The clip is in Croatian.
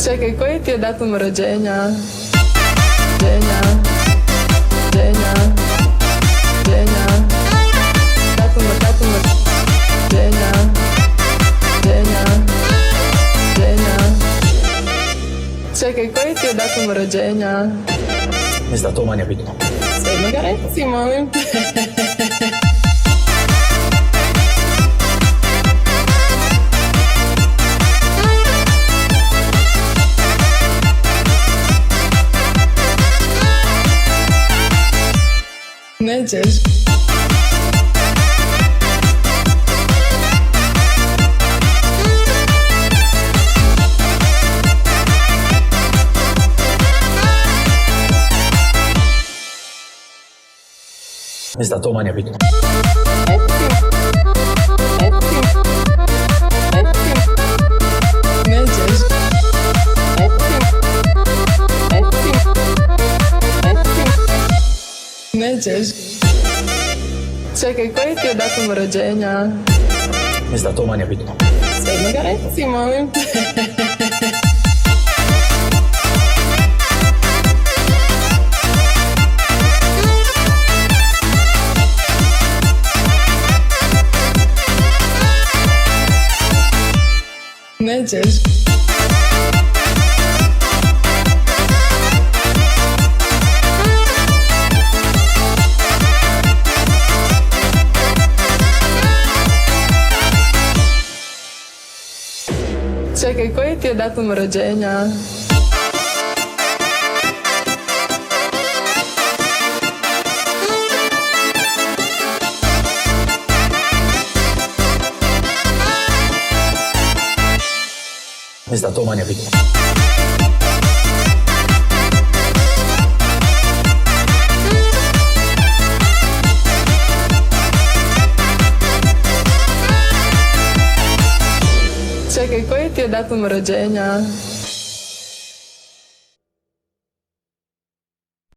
Čekaj, koji ti je datum rođenja? Rođenja, rođenja, rođenja. Datum rođenja, rođenja, rođenja. Čekaj, koji ti je datum rođenja? Mislim da to manje bitno. Svejedno ga reci, molim. Nećeš. Mislim da to manje bitno. Nećeš. Nećeš. Čekaj, koji ti je datum rođenja? Mislim da to manje bitno. Svejedno ga reci, molim. Nećeš. Čekaj, koji ti je datum rođenja? Mislim da to manje bitno. Čekaj, koji ti je datum rođenja?